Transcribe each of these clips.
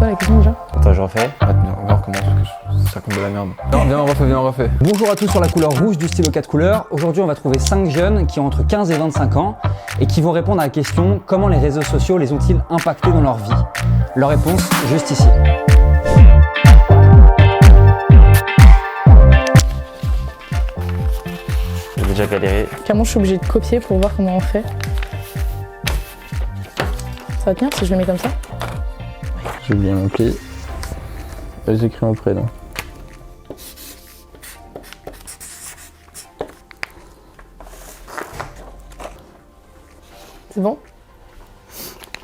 quoi la question déjà? Attends, je refais. Attends, on recommence parce que ça compte de la merde. Non, viens, on refait. Bonjour à tous sur la couleur rouge du stylo 4 couleurs. Aujourd'hui, on va trouver 5 jeunes qui ont entre 15 et 25 ans et qui vont répondre à la question comment les réseaux sociaux les ont-ils impactés dans leur vie? Leur réponse, juste ici. J'ai déjà galéré. Clairement, je suis obligée de copier pour voir comment on fait. Ça va tenir si je le mets comme ça? J'ai oublié mon pli. J'écris mon prénom. C'est bon?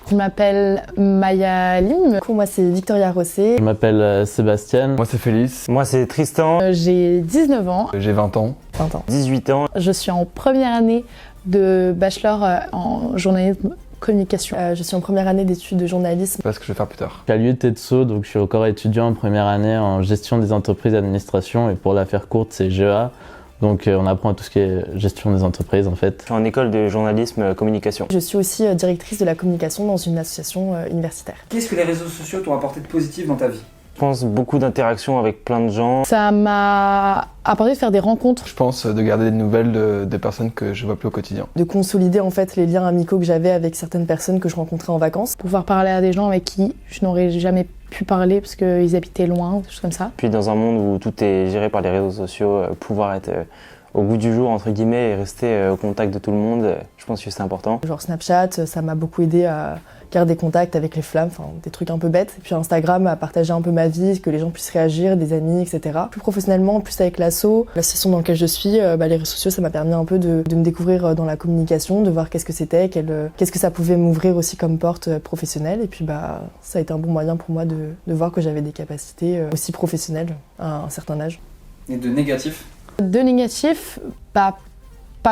Je m'appelle Maya Lim. Du coup, moi, c'est Victoria Rossé. Je m'appelle Sébastien. Moi, c'est Félix. Moi, c'est Tristan. J'ai 19 ans. J'ai 20 ans. 20 ans. 18 ans. Je suis en première année de bachelor en journalisme communication. Je suis en première année d'études de journalisme. C'est pas ce que je vais faire plus tard. Je suis à l'UTETSO, donc je suis encore étudiant en première année en gestion des entreprises et administration. Et pour la faire courte, c'est GEA. Donc on apprend tout ce qui est gestion des entreprises en fait. Je suis en école de journalisme communication. Je suis aussi directrice de la communication dans une association universitaire. Qu'est-ce que les réseaux sociaux t'ont apporté de positif dans ta vie? Je pense beaucoup d'interactions avec plein de gens. Ça m'a apporté de faire des rencontres. Je pense de garder des nouvelles des personnes que je vois plus au quotidien. De consolider en fait les liens amicaux que j'avais avec certaines personnes que je rencontrais en vacances. Pouvoir parler à des gens avec qui je n'aurais jamais pu parler parce qu'ils habitaient loin, des choses comme ça. Puis dans un monde où tout est géré par les réseaux sociaux, pouvoir être au goût du jour entre guillemets et rester au contact de tout le monde, je pense que c'est important. Genre Snapchat, ça m'a beaucoup aidé à garder contact avec les flammes, enfin des trucs un peu bêtes. Et puis Instagram, à partager un peu ma vie, que les gens puissent réagir, des amis, etc. Plus professionnellement, plus avec l'association dans laquelle je suis, les réseaux sociaux, ça m'a permis un peu de me découvrir dans la communication, de voir qu'est-ce que c'était, qu'est-ce que ça pouvait m'ouvrir aussi comme porte professionnelle. Et puis ça a été un bon moyen pour moi de voir que j'avais des capacités aussi professionnelles à un certain âge. Et de négatif? De négatif, pas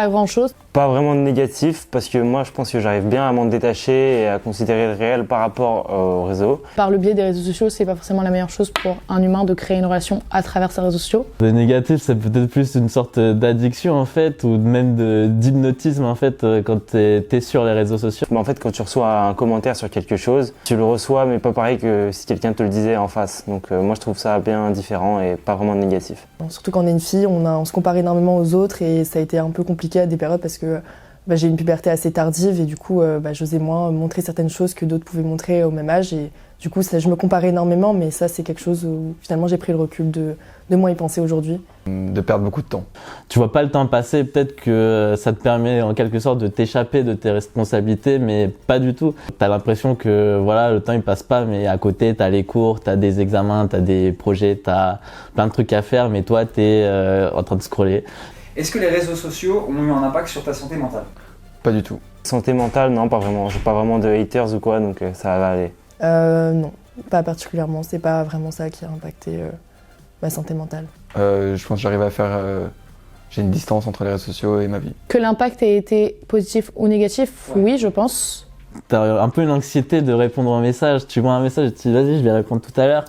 grand-chose. Pas vraiment de négatif parce que moi je pense que j'arrive bien à m'en détacher et à considérer le réel par rapport au réseau. Par le biais des réseaux sociaux, c'est pas forcément la meilleure chose pour un humain de créer une relation à travers ses réseaux sociaux. Le négatif, c'est peut-être plus une sorte d'addiction en fait, ou même d'hypnotisme en fait, quand t'es sur les réseaux sociaux. Mais en fait, quand tu reçois un commentaire sur quelque chose, tu le reçois mais pas pareil que si quelqu'un te le disait en face. Donc moi je trouve ça bien différent et pas vraiment négatif. Surtout quand on est une fille, on se compare énormément aux autres et ça a été un peu compliqué à des périodes parce que j'ai une puberté assez tardive et du coup j'osais moins montrer certaines choses que d'autres pouvaient montrer au même âge et du coup je me comparais énormément, mais ça c'est quelque chose où finalement j'ai pris le recul de moins y penser aujourd'hui. De perdre beaucoup de temps. Tu vois pas le temps passer, peut-être que ça te permet en quelque sorte de t'échapper de tes responsabilités, mais pas du tout. T'as l'impression que voilà, le temps il passe pas, mais à côté t'as les cours, t'as des examens, t'as des projets, t'as plein de trucs à faire, mais toi t'es en train de scroller. Est-ce que les réseaux sociaux ont eu un impact sur ta santé mentale? Pas du tout. Santé mentale, non, pas vraiment. J'ai pas vraiment de haters ou quoi, donc ça va aller. Non, pas particulièrement. C'est pas vraiment ça qui a impacté ma santé mentale. Je pense que j'arrive à faire... j'ai une distance entre les réseaux sociaux et ma vie. Que l'impact ait été positif ou négatif, oui, je pense. T'as un peu une anxiété de répondre à un message. Tu vois un message et tu te dis vas-y, je vais répondre tout à l'heure.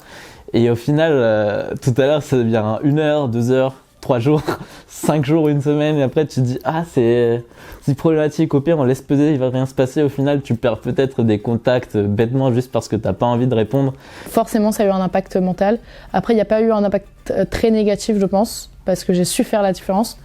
Et au final, tout à l'heure, ça devient 1 heure, 2 heures, 3 jours, 5 jours, 1 semaine, et après tu te dis ah c'est problématique, au pire on laisse peser, il va rien se passer, au final tu perds peut-être des contacts bêtement juste parce que t'as pas envie de répondre. Forcément ça a eu un impact mental, après il n'y a pas eu un impact très négatif je pense, parce que j'ai su faire la différence,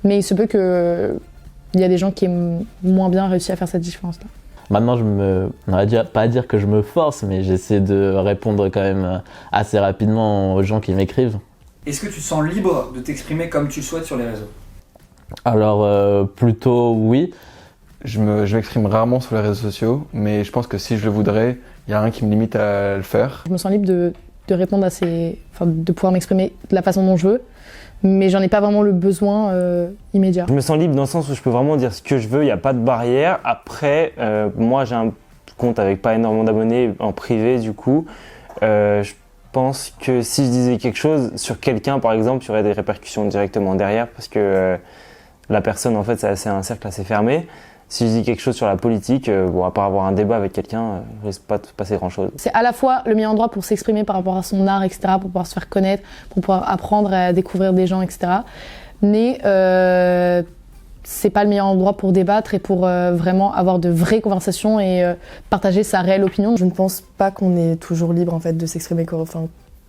mais il se peut qu'il y a des gens qui aient moins bien réussi à faire cette différence-là. Maintenant, on va pas dire que je me force, mais j'essaie de répondre quand même assez rapidement aux gens qui m'écrivent. Est-ce que tu te sens libre de t'exprimer comme tu le souhaites sur les réseaux? Alors, plutôt oui. Je m'exprime rarement sur les réseaux sociaux, mais je pense que si je le voudrais, il n'y a rien qui me limite à le faire. Je me sens libre de répondre de pouvoir m'exprimer de la façon dont je veux, mais j'en ai pas vraiment le besoin immédiat. Je me sens libre dans le sens où je peux vraiment dire ce que je veux, il n'y a pas de barrière. Après, moi j'ai un compte avec pas énormément d'abonnés en privé du coup. Je pense que si je disais quelque chose sur quelqu'un par exemple, il y aurait des répercussions directement derrière parce que la personne en fait c'est un cercle assez fermé. Si je dis quelque chose sur la politique, à part avoir un débat avec quelqu'un, il ne risque pas de passer grand chose. C'est à la fois le meilleur endroit pour s'exprimer par rapport à son art, etc., pour pouvoir se faire connaître, pour pouvoir apprendre à découvrir des gens, etc. Mais c'est pas le meilleur endroit pour débattre et pour vraiment avoir de vraies conversations et partager sa réelle opinion. Je ne pense pas qu'on est toujours libre en fait de s'exprimer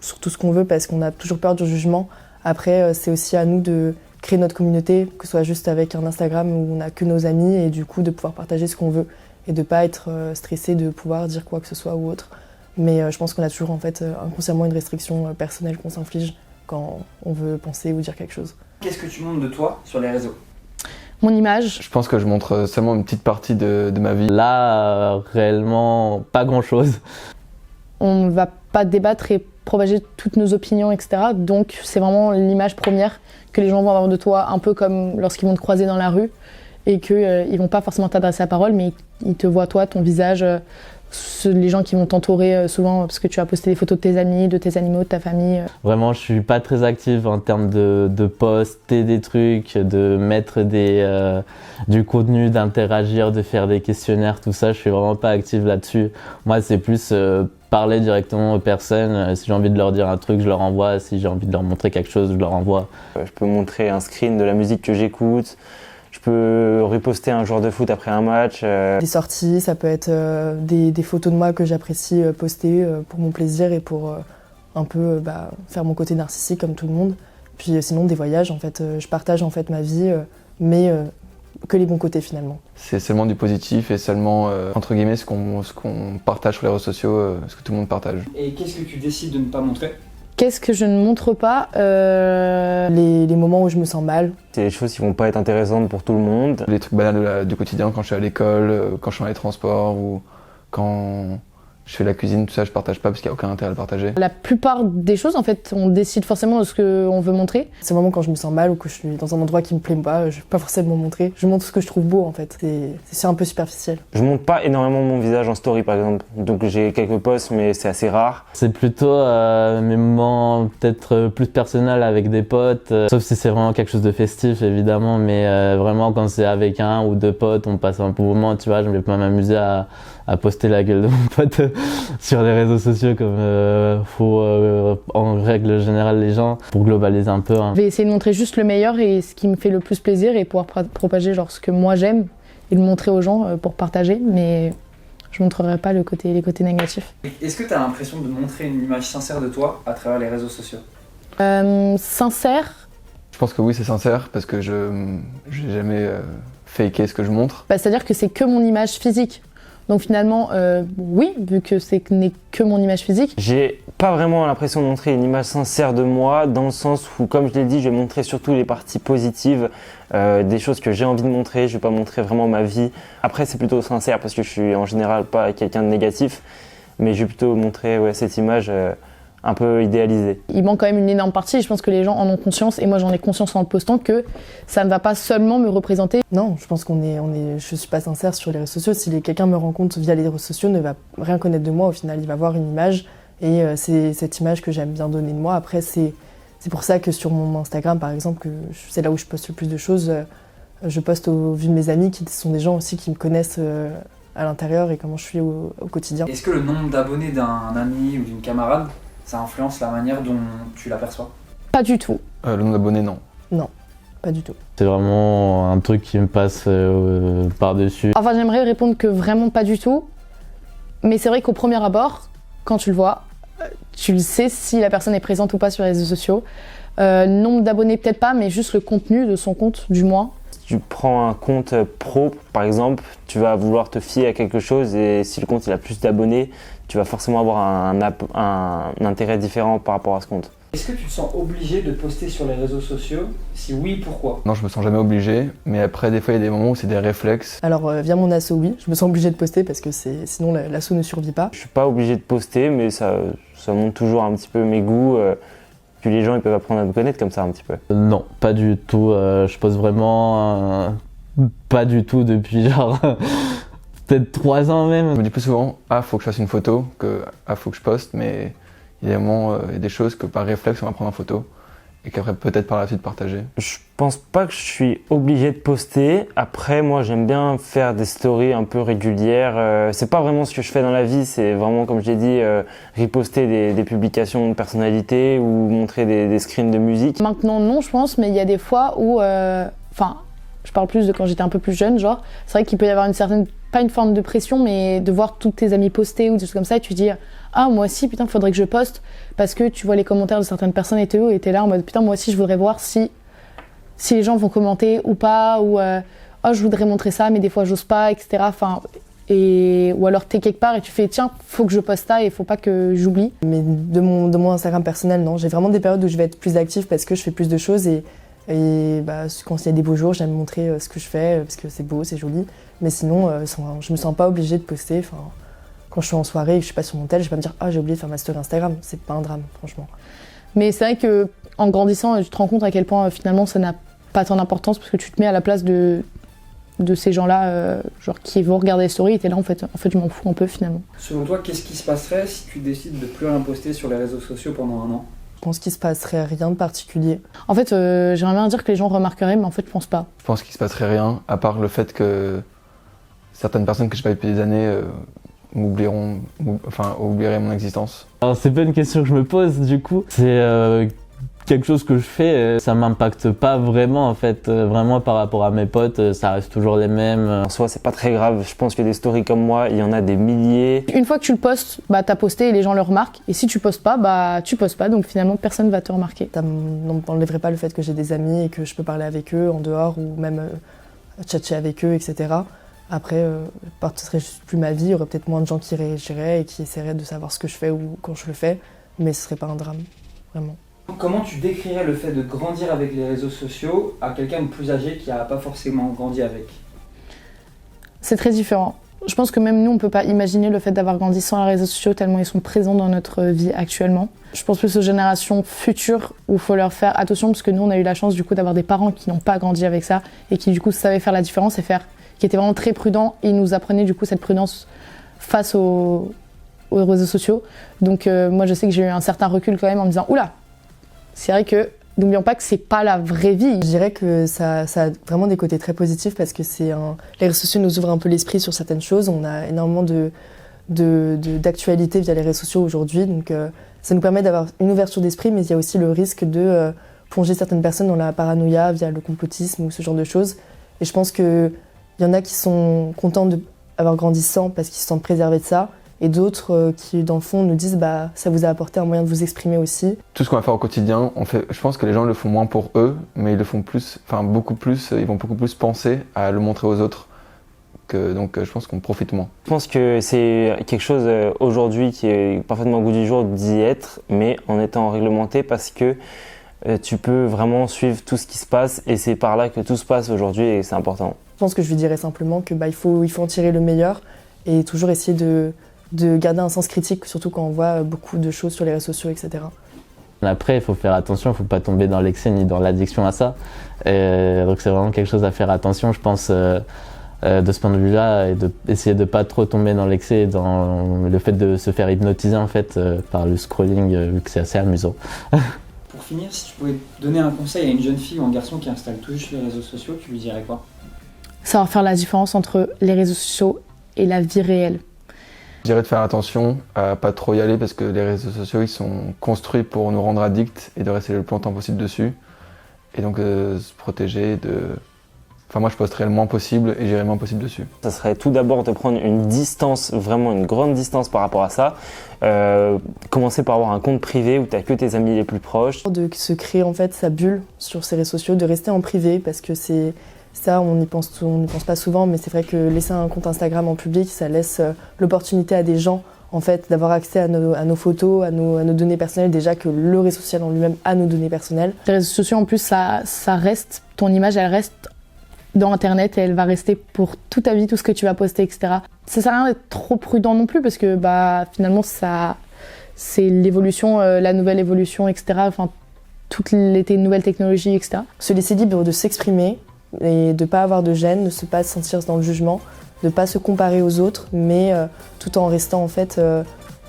sur tout ce qu'on veut parce qu'on a toujours peur du jugement. Après, c'est aussi à nous de créer notre communauté, que ce soit juste avec un Instagram où on n'a que nos amis et du coup de pouvoir partager ce qu'on veut et de pas être stressé de pouvoir dire quoi que ce soit ou autre. Mais je pense qu'on a toujours en fait inconsciemment une restriction personnelle qu'on s'inflige quand on veut penser ou dire quelque chose. Qu'est-ce que tu montres de toi sur les réseaux ? Mon image, Je pense que je montre seulement une petite partie de ma vie. Là, réellement, pas grand-chose. on ne va pas débattre et propager toutes nos opinions, etc. Donc c'est vraiment l'image première que les gens vont avoir de toi, un peu comme lorsqu'ils vont te croiser dans la rue et qu'ils ne vont pas forcément t'adresser la parole, mais ils te voient toi, ton visage, les gens qui vont t'entourer souvent parce que tu as posté des photos de tes amis, de tes animaux, de ta famille. Vraiment, je suis pas très active en termes de poster des trucs, de mettre du contenu, d'interagir, de faire des questionnaires, tout ça. Je suis vraiment pas active là-dessus. Moi, c'est plus parler directement aux personnes. Si j'ai envie de leur dire un truc, je leur envoie. Si j'ai envie de leur montrer quelque chose, je leur envoie. Je peux montrer un screen de la musique que j'écoute. Je peux reposter un joueur de foot après un match. Des sorties, ça peut être des photos de moi que j'apprécie poster pour mon plaisir et pour un peu faire mon côté narcissique comme tout le monde. Puis sinon des voyages, en fait, je partage en fait ma vie, mais que les bons côtés finalement. C'est seulement du positif et seulement, entre guillemets, ce qu'on partage sur les réseaux sociaux, ce que tout le monde partage. Et qu'est-ce que tu décides de ne pas montrer ? Qu'est-ce que je ne montre pas Les moments où je me sens mal. C'est des choses qui vont pas être intéressantes pour tout le monde. Les trucs banals du quotidien, quand je suis à l'école, quand je suis dans les transports ou quand je fais la cuisine, tout ça, je partage pas parce qu'il n'y a aucun intérêt à le partager. La plupart des choses, en fait, on décide forcément de ce qu'on veut montrer. C'est vraiment quand je me sens mal ou que je suis dans un endroit qui me plaît pas, je vais pas forcément montrer. Je montre ce que je trouve beau en fait. C'est un peu superficiel. Je montre pas énormément mon visage en story par exemple. Donc j'ai quelques posts mais c'est assez rare. C'est plutôt mes moments peut-être plus personnels avec des potes, sauf si c'est vraiment quelque chose de festif évidemment, mais vraiment quand c'est avec un ou deux potes, on passe un bon moment, tu vois, je vais pas m'amuser à poster la gueule de mon pote sur les réseaux sociaux comme faut en règle générale les gens, pour globaliser un peu. Hein. Je vais essayer de montrer juste le meilleur et ce qui me fait le plus plaisir et pouvoir propager genre ce que moi j'aime et le montrer aux gens pour partager, mais je montrerai pas les côtés négatifs. Est-ce que tu as l'impression de montrer une image sincère de toi à travers les réseaux sociaux ? Sincère, Je pense que oui, c'est sincère parce que je n'ai jamais faké ce que je montre. c'est-à-dire que c'est que mon image physique. Donc finalement, oui, vu que c'est n'est que mon image physique. J'ai pas vraiment l'impression de montrer une image sincère de moi dans le sens où, comme je l'ai dit, je vais montrer surtout les parties positives, des choses que j'ai envie de montrer. Je vais pas montrer vraiment ma vie. Après, c'est plutôt sincère parce que je suis en général pas quelqu'un de négatif, mais je vais plutôt montrer cette image un peu idéalisée. Il manque quand même une énorme partie, je pense que les gens en ont conscience, et moi j'en ai conscience en le postant, que ça ne va pas seulement me représenter. Non, je pense je suis pas sincère sur les réseaux sociaux. Si quelqu'un me rencontre via les réseaux sociaux, ne va rien connaître de moi. Au final, il va voir une image et c'est cette image que j'aime bien donner de moi. Après, c'est pour ça que sur mon Instagram, par exemple, c'est là où je poste le plus de choses. Je poste au vu de mes amis qui sont des gens aussi qui me connaissent à l'intérieur et comment je suis au quotidien. Est-ce que le nombre d'abonnés d'un ami ou d'une camarade, ça influence la manière dont tu l'aperçois ? Pas du tout. Le nombre d'abonnés, non. Non, pas du tout. C'est vraiment un truc qui me passe par-dessus. Enfin, j'aimerais répondre que vraiment pas du tout, mais c'est vrai qu'au premier abord, quand tu le vois, tu le sais si la personne est présente ou pas sur les réseaux sociaux. Nombre d'abonnés peut-être pas, mais juste le contenu de son compte, du moins. Si tu prends un compte pro, par exemple, tu vas vouloir te fier à quelque chose et si le compte il a plus d'abonnés, tu vas forcément avoir un intérêt différent par rapport à ce compte. Est-ce que tu te sens obligé de poster sur les réseaux sociaux ? Si oui, pourquoi ? Non, je me sens jamais obligé, mais après, des fois, il y a des moments où c'est des réflexes. Alors, via mon asso, oui, je me sens obligée de poster parce que sinon l'asso ne survit pas. Je suis pas obligé de poster, mais ça montre toujours un petit peu mes goûts. Puis les gens ils peuvent apprendre à me connaître comme ça un petit peu. Non, pas du tout. Je pose vraiment pas du tout depuis genre peut-être 3 ans même. Je me dis plus souvent, faut que je fasse une photo, que faut que je poste, mais évidemment, il y a des choses que par réflexe, on va prendre en photo et qu'après peut-être par la suite partager. Je pense pas que je suis obligé de poster. Après, moi, j'aime bien faire des stories un peu régulières. C'est pas vraiment ce que je fais dans la vie. C'est vraiment, comme je l'ai dit, reposter des publications de personnalités ou montrer des screens de musique. Maintenant, non, je pense, mais il y a des fois où... je parle plus de quand j'étais un peu plus jeune, genre, c'est vrai qu'il peut y avoir une certaine, pas une forme de pression, mais de voir tous tes amis poster ou des choses comme ça, et tu te dis, ah, moi aussi, putain, faudrait que je poste, parce que tu vois les commentaires de certaines personnes et t'es là en mode, putain, moi aussi, je voudrais voir si les gens vont commenter ou pas, ou, oh, je voudrais montrer ça, mais des fois, j'ose pas, etc. Enfin, ou alors t'es quelque part et tu fais, tiens, faut que je poste ça et faut pas que j'oublie. Mais de mon Instagram personnel, non. J'ai vraiment des périodes où je vais être plus active parce que je fais plus de choses et bah, quand il y a des beaux jours, j'aime montrer ce que je fais parce que c'est beau, c'est joli. Mais sinon, je me sens pas obligée de poster. Enfin, quand je suis en soirée et que je suis pas sur mon tel, je vais pas me dire, ah, j'ai oublié de faire ma story Instagram. C'est pas un drame, franchement. Mais c'est vrai que en grandissant, tu te rends compte à quel point finalement ça n'a pas tant d'importance parce que tu te mets à la place de ces gens-là, genre qui vont regarder les stories et t'es là en fait je m'en fous un peu finalement. Selon toi, qu'est-ce qui se passerait si tu décides de plus rien poster sur les réseaux sociaux pendant un an? Je pense qu'il se passerait rien de particulier. En fait, j'aimerais bien dire que les gens remarqueraient, mais en fait je pense pas. Je pense qu'il se passerait rien, à part le fait que certaines personnes que je pas depuis des années oublieraient mon existence. Alors c'est pas une question que je me pose du coup, c'est quelque chose que je fais, ça m'impacte pas vraiment en fait, vraiment par rapport à mes potes, ça reste toujours les mêmes. En soi, c'est pas très grave. Je pense que des stories comme moi, il y en a des milliers. Une fois que tu le postes, bah t'as posté et les gens le remarquent. Et si tu postes pas, bah tu postes pas, donc finalement personne va te remarquer. Ça n'enlèverait pas le fait que j'ai des amis et que je peux parler avec eux en dehors ou même tchatcher avec eux, etc. Après, ce serait juste plus ma vie, il y aurait peut-être moins de gens qui réagiraient et qui essaieraient de savoir ce que je fais ou quand je le fais, mais ce serait pas un drame, vraiment. Comment tu décrirais le fait de grandir avec les réseaux sociaux à quelqu'un de plus âgé qui n'a pas forcément grandi avec? C'est très différent. Je pense que même nous, on peut pas imaginer le fait d'avoir grandi sans les réseaux sociaux tellement ils sont présents dans notre vie actuellement. Je pense plus aux générations futures où il faut leur faire attention parce que nous, on a eu la chance du coup d'avoir des parents qui n'ont pas grandi avec ça et qui du coup savaient faire la différence qui étaient vraiment très prudents et ils nous apprenaient du coup cette prudence face aux réseaux sociaux. Donc moi, je sais que j'ai eu un certain recul quand même en me disant, oula, c'est vrai que n'oublions pas que c'est pas la vraie vie. Je dirais que ça a vraiment des côtés très positifs parce que les réseaux sociaux nous ouvrent un peu l'esprit sur certaines choses. On a énormément d'actualité via les réseaux sociaux aujourd'hui, donc ça nous permet d'avoir une ouverture d'esprit, mais il y a aussi le risque de plonger certaines personnes dans la paranoïa via le complotisme ou ce genre de choses. Et je pense qu'il y en a qui sont contents d'avoir grandi sans parce qu'ils se sentent préservés de ça. Et d'autres qui, dans le fond, nous disent bah ça vous a apporté un moyen de vous exprimer aussi. Tout ce qu'on va faire au quotidien, je pense que les gens le font moins pour eux, mais ils le font plus, beaucoup plus, ils vont beaucoup plus penser à le montrer aux autres. Donc je pense qu'on profite moins. Je pense que c'est quelque chose aujourd'hui qui est parfaitement au goût du jour d'y être, mais en étant réglementé parce que tu peux vraiment suivre tout ce qui se passe et c'est par là que tout se passe aujourd'hui et c'est important. Je pense que je lui dirais simplement que il faut en tirer le meilleur et toujours essayer de garder un sens critique, surtout quand on voit beaucoup de choses sur les réseaux sociaux, etc. Après, il faut faire attention, il ne faut pas tomber dans l'excès ni dans l'addiction à ça. Donc c'est vraiment quelque chose à faire attention, je pense, de ce point de vue-là, et d'essayer de ne pas trop tomber dans l'excès, dans le fait de se faire hypnotiser en fait, par le scrolling, vu que c'est assez amusant. Pour finir, si tu pouvais donner un conseil à une jeune fille ou un garçon qui installe tout juste les réseaux sociaux, tu lui dirais quoi? Savoir faire la différence entre les réseaux sociaux et la vie réelle. Je dirais de faire attention à pas trop y aller parce que les réseaux sociaux ils sont construits pour nous rendre addicts et de rester le plus longtemps possible dessus. Et donc se protéger Enfin moi je posterai le moins possible et j'irai le moins possible dessus. Ça serait tout d'abord de prendre une distance, vraiment une grande distance par rapport à ça. Commencer par avoir un compte privé où tu n'as que tes amis les plus proches. De se créer en fait sa bulle sur ces réseaux sociaux, de rester en privé parce que c'est... Ça, on n'y pense pas souvent, mais c'est vrai que laisser un compte Instagram en public, ça laisse l'opportunité à des gens en fait, d'avoir accès à nos photos, à nos données personnelles, déjà que le réseau social en lui-même a nos données personnelles. Les réseaux sociaux, en plus, ça reste, ton image, elle reste dans Internet et elle va rester pour toute ta vie, tout ce que tu vas poster, etc. Ça sert à rien d'être trop prudent non plus parce que finalement, c'est l'évolution, la nouvelle évolution, etc. Enfin, toutes les nouvelles technologies, etc. Se laisser libre de s'exprimer et de ne pas avoir de gêne, de ne pas se sentir dans le jugement, de ne pas se comparer aux autres, mais tout en restant en fait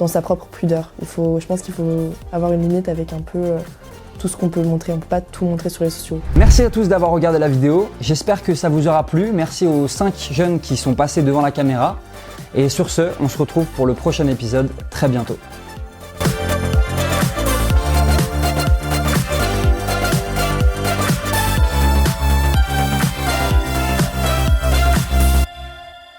dans sa propre pudeur. Je pense qu'il faut avoir une limite avec un peu tout ce qu'on peut montrer. On ne peut pas tout montrer sur les réseaux sociaux. Merci à tous d'avoir regardé la vidéo. J'espère que ça vous aura plu. Merci aux 5 jeunes qui sont passés devant la caméra. Et sur ce, on se retrouve pour le prochain épisode très bientôt.